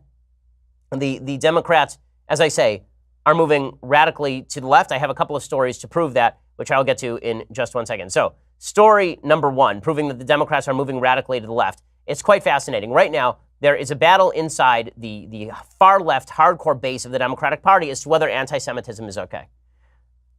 the Democrats, as I say, are moving radically to the left. I have a couple of stories to prove that, which I'll get to in just one second. So, story number one, proving that the Democrats are moving radically to the left. It's quite fascinating. Right now, there is a battle inside the far left hardcore base of the Democratic Party as to whether anti-Semitism is okay.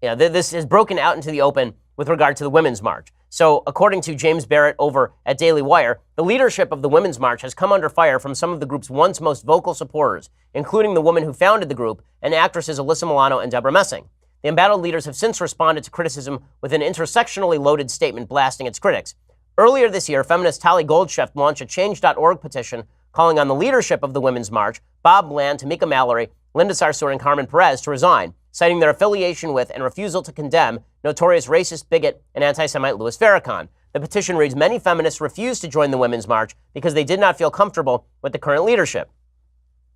This is broken out into the open with regard to the Women's March. So according to James Barrett over at Daily Wire, the leadership of the Women's March has come under fire from some of the group's once most vocal supporters, including the woman who founded the group and actresses Alyssa Milano and Deborah Messing. The embattled leaders have since responded to criticism with an intersectionally loaded statement blasting its critics. Earlier this year, feminist Tali Goldshift launched a Change.org petition calling on the leadership of the Women's March, Bob Bland, Tamika Mallory, Linda Sarsour, and Carmen Perez, to resign, citing their affiliation with and refusal to condemn notorious racist, bigot, and anti-Semite Louis Farrakhan. The petition reads, many feminists refused to join the Women's March because they did not feel comfortable with the current leadership.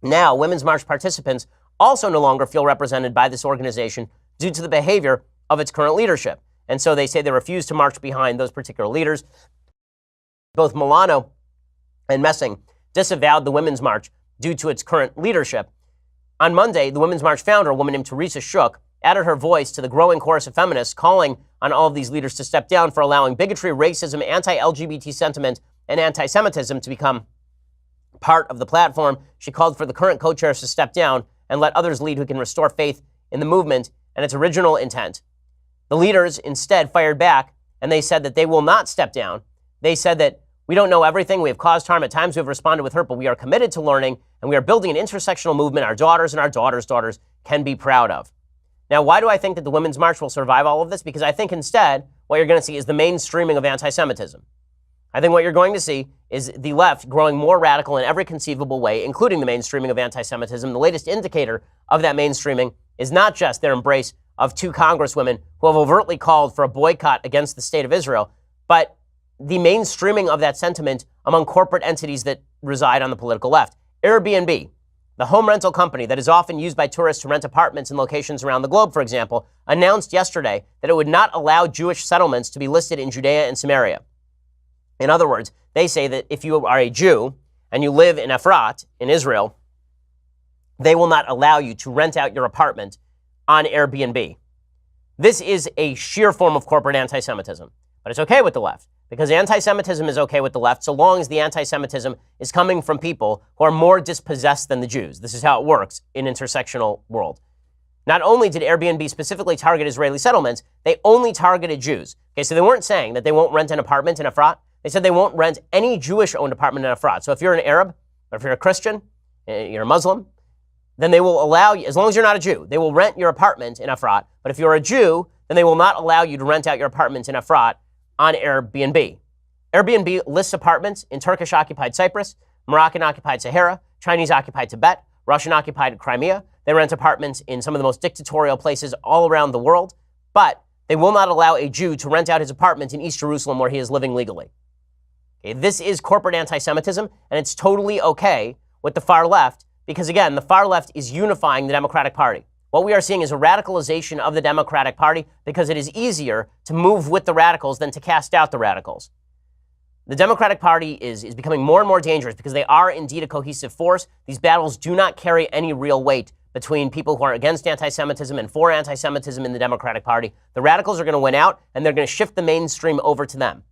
Now, Women's March participants also no longer feel represented by this organization due to the behavior of its current leadership. And so they say they refuse to march behind those particular leaders. Both Milano and Messing disavowed the Women's March due to its current leadership. On Monday, the Women's March founder, a woman named Teresa Shook, added her voice to the growing chorus of feminists calling on all of these leaders to step down for allowing bigotry, racism, anti-LGBT sentiment, and anti-Semitism to become part of the platform. She called for the current co-chairs to step down and let others lead who can restore faith in the movement and its original intent. The leaders instead fired back, and they said that they will not step down. They said that we don't know everything. We have caused harm. At times we have responded with hurt, but we are committed to learning, and we are building an intersectional movement our daughters and our daughters' daughters can be proud of. Now, why do I think that the Women's March will survive all of this? Because I think instead what you're going to see is the mainstreaming of anti-Semitism. I think what you're going to see is the left growing more radical in every conceivable way, including the mainstreaming of anti-Semitism. The latest indicator of that mainstreaming is not just their embrace of two congresswomen who have overtly called for a boycott against the state of Israel, but the mainstreaming of that sentiment among corporate entities that reside on the political left. Airbnb, the home rental company that is often used by tourists to rent apartments in locations around the globe, for example, announced yesterday that it would not allow Jewish settlements to be listed in Judea and Samaria. In other words, they say that if you are a Jew and you live in Efrat, in Israel, they will not allow you to rent out your apartment on Airbnb. This is a sheer form of corporate anti-Semitism, but it's okay with the left because anti-Semitism is okay with the left so long as the anti-Semitism is coming from people who are more dispossessed than the Jews. This is how it works in intersectional world. Not only did Airbnb specifically target Israeli settlements, they only targeted Jews. Okay, so they weren't saying that they won't rent an apartment in Efrat. They said they won't rent any Jewish-owned apartment in Efrat. So if you're an Arab, or if you're a Christian, you're a Muslim, then they will allow you, as long as you're not a Jew, they will rent your apartment in Efrat. But if you're a Jew, then they will not allow you to rent out your apartment in Efrat on Airbnb. Airbnb lists apartments in Turkish-occupied Cyprus, Moroccan-occupied Sahara, Chinese-occupied Tibet, Russian-occupied Crimea. They rent apartments in some of the most dictatorial places all around the world, but they will not allow a Jew to rent out his apartment in East Jerusalem where he is living legally. Okay, this is corporate anti-Semitism, and it's totally okay with the far left because, again, the far left is unifying the Democratic Party. What we are seeing is a radicalization of the Democratic Party because it is easier to move with the radicals than to cast out the radicals. The Democratic Party is becoming more and more dangerous because they are indeed a cohesive force. These battles do not carry any real weight between people who are against anti-Semitism and for anti-Semitism in the Democratic Party. The radicals are going to win out, and they're going to shift the mainstream over to them.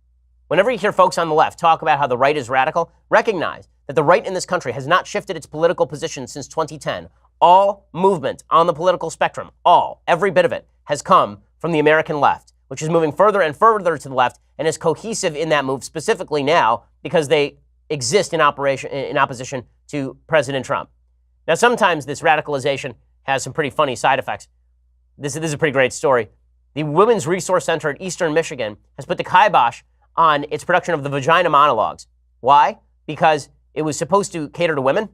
Whenever you hear folks on the left talk about how the right is radical, recognize that the right in this country has not shifted its political position since 2010. All movement on the political spectrum, every bit of it, has come from the American left, which is moving further and further to the left and is cohesive in that move, specifically now because they exist in opposition to President Trump. Now, sometimes this radicalization has some pretty funny side effects. This is a pretty great story. The Women's Resource Center at Eastern Michigan has put the kibosh on its production of the vagina monologues. Why? Because it was supposed to cater to women,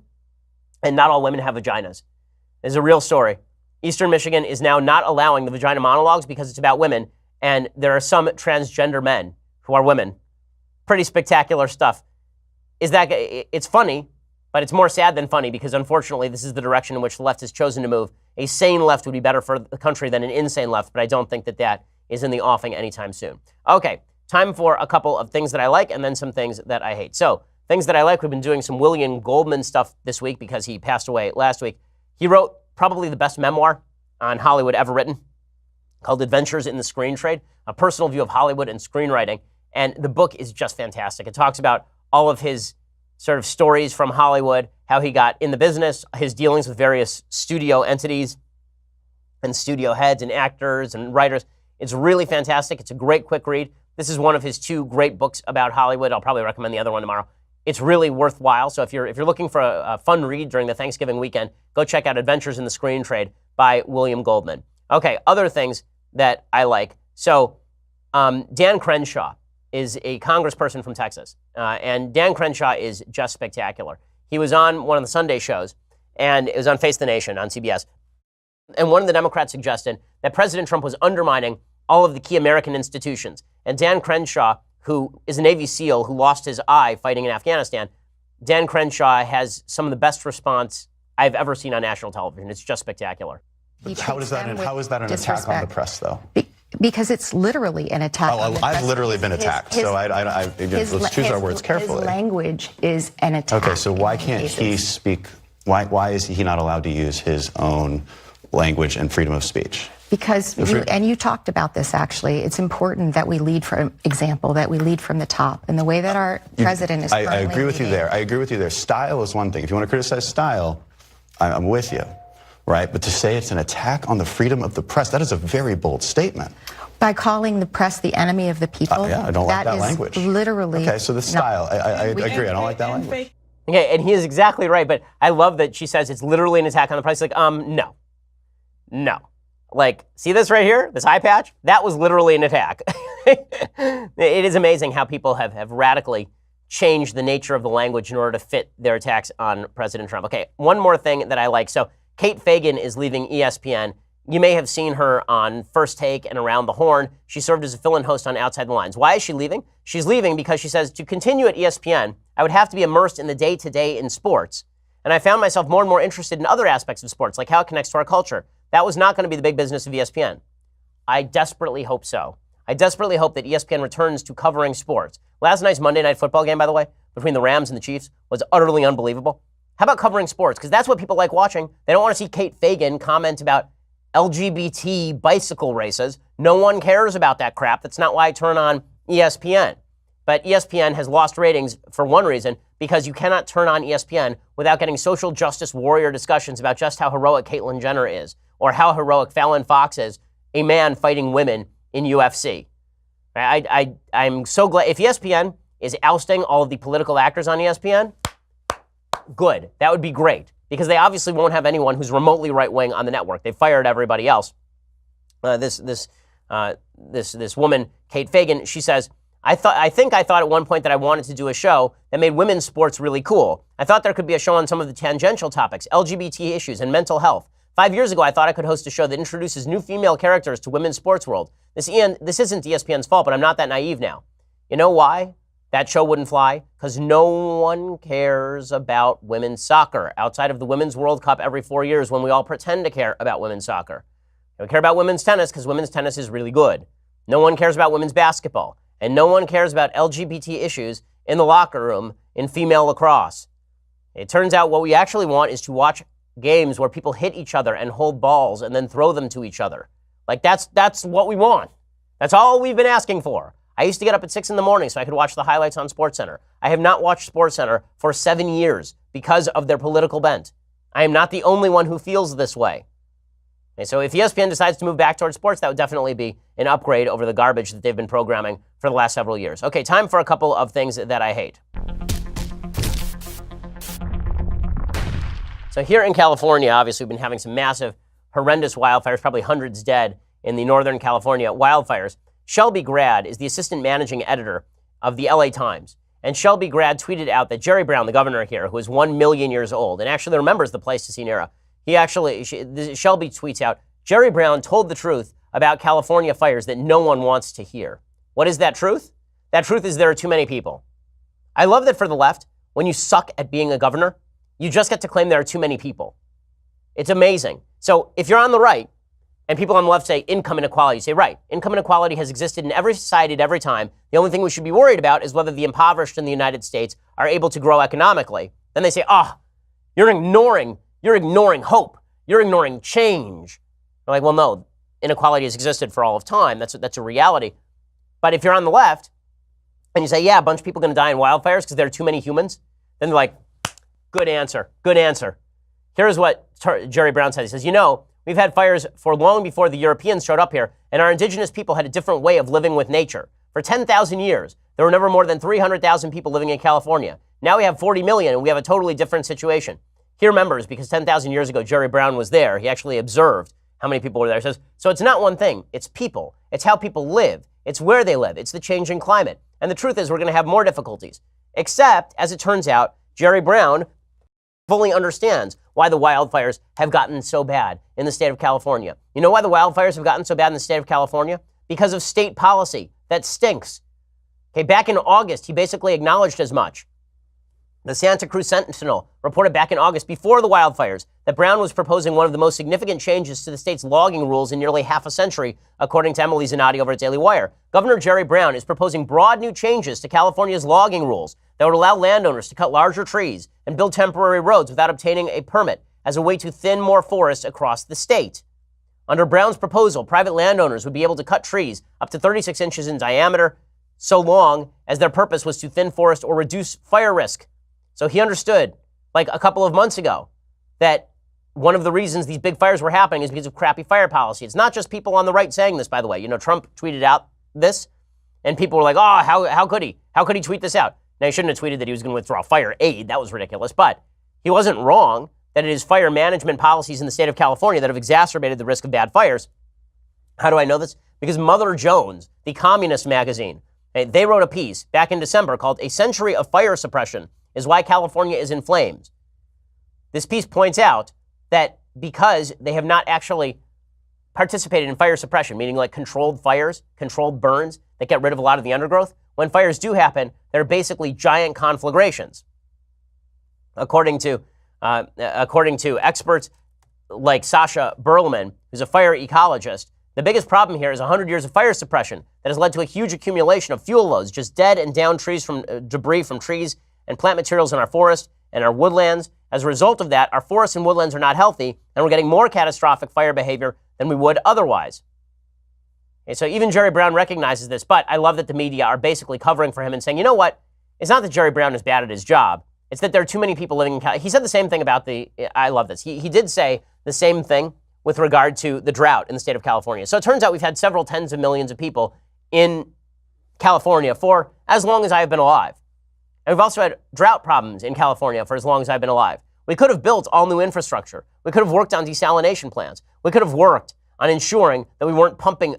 and not all women have vaginas. It's a real story. Eastern Michigan is now not allowing the vagina monologues because it's about women, and there are some transgender men who are women. Pretty spectacular stuff. It's funny, but it's more sad than funny because unfortunately this is the direction in which the left has chosen to move. A sane left would be better for the country than an insane left, but I don't think that is in the offing anytime soon. Okay, time for a couple of things that I like and then some things that I hate. So, things that I like, we've been doing some William Goldman stuff this week because he passed away last week. He wrote probably the best memoir on Hollywood ever written called Adventures in the Screen Trade, a personal view of Hollywood and screenwriting. And the book is just fantastic. It talks about all of his sort of stories from Hollywood, how he got in the business, his dealings with various studio entities and studio heads and actors and writers. It's really fantastic. It's a great quick read. This is one of his two great books about Hollywood. I'll probably recommend the other one tomorrow. It's really worthwhile. So if you're looking for a fun read during the Thanksgiving weekend, go check out Adventures in the Screen Trade by William Goldman. Okay, other things that I like. So Dan Crenshaw is a congressperson from Texas. And Dan Crenshaw is just spectacular. He was on one of the Sunday shows, and it was on Face the Nation on CBS. And one of the Democrats suggested that President Trump was undermining all of the key American institutions. And Dan Crenshaw, who is a Navy SEAL who lost his eye fighting in Afghanistan, Dan Crenshaw has some of the best response I've ever seen on national television. It's just spectacular. How is that an attack on the press, though? Because it's literally an attack on the press. I've literally been attacked, so let's choose our words carefully. His language is an attack. Okay, so why can't he speak? Why is he not allowed to use his own language and freedom of speech? Because, you talked about this actually, it's important that we lead from example, that we lead from the top. And the way that our president is I agree with you there. I agree with you there. Style is one thing. If you want to criticize style, I'm with you, right? But to say it's an attack on the freedom of the press, that is a very bold statement. By calling the press the enemy of the people, I don't like that language. Literally. Okay, so the style, I agree. I don't like that language. Okay, and he is exactly right, but I love that she says it's literally an attack on the press. Like, no. Like, see this right here, this eye patch? That was literally an attack. It is amazing how people have radically changed the nature of the language in order to fit their attacks on President Trump. Okay, one more thing that I like. So Kate Fagan is leaving ESPN, You may have seen her on First Take and Around the Horn. She served as a fill-in host on Outside the Lines. Why is she leaving? She's leaving because she says, to continue at ESPN, I would have to be immersed in the day-to-day in sports. And I found myself more and more interested in other aspects of sports, like how it connects to our culture. That was not going to be the big business of ESPN. I desperately hope so. I desperately hope that ESPN returns to covering sports. Last night's Monday Night Football game, by the way, between the Rams and the Chiefs, was utterly unbelievable. How about covering sports? Because that's what people like watching. They don't want to see Kate Fagan comment about LGBT bicycle races. No one cares about that crap. That's not why I turn on ESPN. But ESPN has lost ratings for one reason, because you cannot turn on ESPN without getting social justice warrior discussions about just how heroic Caitlyn Jenner is, or how heroic Fallon Fox is, a man fighting women in UFC. I'm so glad. If ESPN is ousting all of the political actors on ESPN, good. That would be great, because they obviously won't have anyone who's remotely right-wing on the network. They fired everybody else. This woman, Kate Fagan, she says, I think I thought at one point that I wanted to do a show that made women's sports really cool. I thought there could be a show on some of the tangential topics, LGBT issues and mental health. 5 years ago, I thought I could host a show that introduces new female characters to women's sports world. This isn't ESPN's fault, but I'm not that naive now. You know why that show wouldn't fly? Because no one cares about women's soccer outside of the Women's World Cup every 4 years, when we all pretend to care about women's soccer. We care about women's tennis because women's tennis is really good. No one cares about women's basketball. And no one cares about LGBT issues in the locker room in female lacrosse. It turns out what we actually want is to watch games where people hit each other and hold balls and then throw them to each other. Like, that's what we want. That's all we've been asking for. I used to get up at 6 in the morning so I could watch the highlights on SportsCenter. I have not watched SportsCenter for 7 years because of their political bent. I am not the only one who feels this way. And so if ESPN decides to move back towards sports, that would definitely be an upgrade over the garbage that they've been programming for the last several years. Okay, time for a couple of things that I hate. So here in California, obviously, we've been having some massive, horrendous wildfires, probably hundreds dead in the Northern California wildfires. Shelby Grad is the assistant managing editor of the LA Times. And Shelby Grad tweeted out that Jerry Brown, the governor here, who is 1 million years old and actually remembers the Pleistocene era, Shelby tweets out, Jerry Brown told the truth about California fires that no one wants to hear. What is that truth? That truth is there are too many people. I love that for the left, when you suck at being a governor, you just get to claim there are too many people. It's amazing. So if you're on the right and people on the left say income inequality, you say, right, income inequality has existed in every society at every time. The only thing we should be worried about is whether the impoverished in the United States are able to grow economically. Then they say, you're ignoring hope. You're ignoring change. They're like, well, no, inequality has existed for all of time. That's a reality. But if you're on the left and you say, yeah, a bunch of people are going to die in wildfires because there are too many humans, then they're like, good answer, good answer. Here's what Jerry Brown says. He says, we've had fires for long before the Europeans showed up here, and our indigenous people had a different way of living with nature. For 10,000 years, there were never more than 300,000 people living in California. Now we have 40 million, and we have a totally different situation. He remembers because 10,000 years ago, Jerry Brown was there. He actually observed how many people were there. He says, so it's not one thing. It's people. It's how people live. It's where they live. It's the changing climate. And the truth is we're going to have more difficulties. Except, as it turns out, Jerry Brown fully understands why the wildfires have gotten so bad in the state of California. You know why the wildfires have gotten so bad in the state of California? Because of state policy that stinks. Okay, back in August, he basically acknowledged as much. The Santa Cruz Sentinel reported back in August, before the wildfires, that Brown was proposing one of the most significant changes to the state's logging rules in nearly half a century, according to Emily Zanotti over at Daily Wire. Governor Jerry Brown is proposing broad new changes to California's logging rules that would allow landowners to cut larger trees and build temporary roads without obtaining a permit as a way to thin more forests across the state. Under Brown's proposal, private landowners would be able to cut trees up to 36 inches in diameter, so long as their purpose was to thin forest or reduce fire risk. So he understood, like a couple of months ago, that one of the reasons these big fires were happening is because of crappy fire policy. It's not just people on the right saying this, by the way. Trump tweeted out this, and people were like, how could he? How could he tweet this out? Now, he shouldn't have tweeted that he was going to withdraw fire aid. That was ridiculous. But he wasn't wrong that it is fire management policies in the state of California that have exacerbated the risk of bad fires. How do I know this? Because Mother Jones, the communist magazine, they wrote a piece back in December called A Century of Fire Suppression is Why California is in Flames. This piece points out that because they have not actually participated in fire suppression, meaning like controlled fires, controlled burns that get rid of a lot of the undergrowth, when fires do happen, they're basically giant conflagrations. According to experts like Sasha Berleman, who's a fire ecologist, the biggest problem here is 100 years of fire suppression that has led to a huge accumulation of fuel loads, just dead and downed trees from debris from trees and plant materials in our forests and our woodlands. As a result of that, our forests and woodlands are not healthy, and we're getting more catastrophic fire behavior than we would otherwise. And so even Jerry Brown recognizes this, but I love that the media are basically covering for him and saying, you know what? It's not that Jerry Brown is bad at his job. It's that there are too many people living in California. He said the same thing about I love this. He did say the same thing with regard to the drought in the state of California. So it turns out we've had several tens of millions of people in California for as long as I have been alive. And we've also had drought problems in California for as long as I've been alive. We could have built all new infrastructure. We could have worked on desalination plants. We could have worked on ensuring that we weren't pumping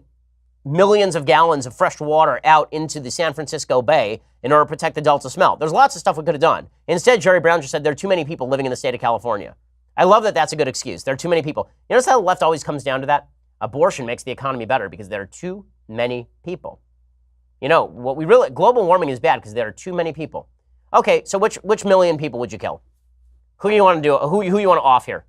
millions of gallons of fresh water out into the San Francisco Bay in order to protect the Delta smelt. There's lots of stuff we could have done. Instead, Jerry Brown just said there are too many people living in the state of California. I love that that's a good excuse. There are too many people. You notice how the left always comes down to that? Abortion makes the economy better because there are too many people. You know, global warming is bad because there are too many people. Okay, so which million people would you kill? Who do you want to do? Who you want to off here?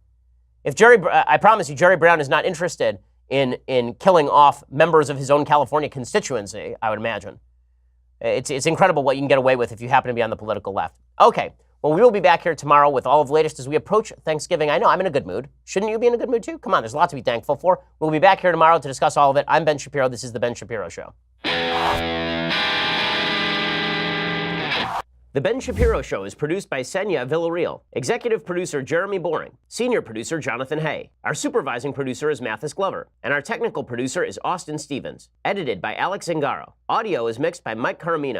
I promise you, Jerry Brown is not interested in killing off members of his own California constituency, I would imagine. It's incredible what you can get away with if you happen to be on the political left. Okay, well, we will be back here tomorrow with all of the latest as we approach Thanksgiving. I know, I'm in a good mood. Shouldn't you be in a good mood too? Come on, there's a lot to be thankful for. We'll be back here tomorrow to discuss all of it. I'm Ben Shapiro. This is The Ben Shapiro Show. The Ben Shapiro Show is produced by Senya Villarreal, executive producer Jeremy Boring, senior producer Jonathan Hay. Our supervising producer is Mathis Glover, and our technical producer is Austin Stevens. Edited by Alex Zingaro. Audio is mixed by Mike Caramino.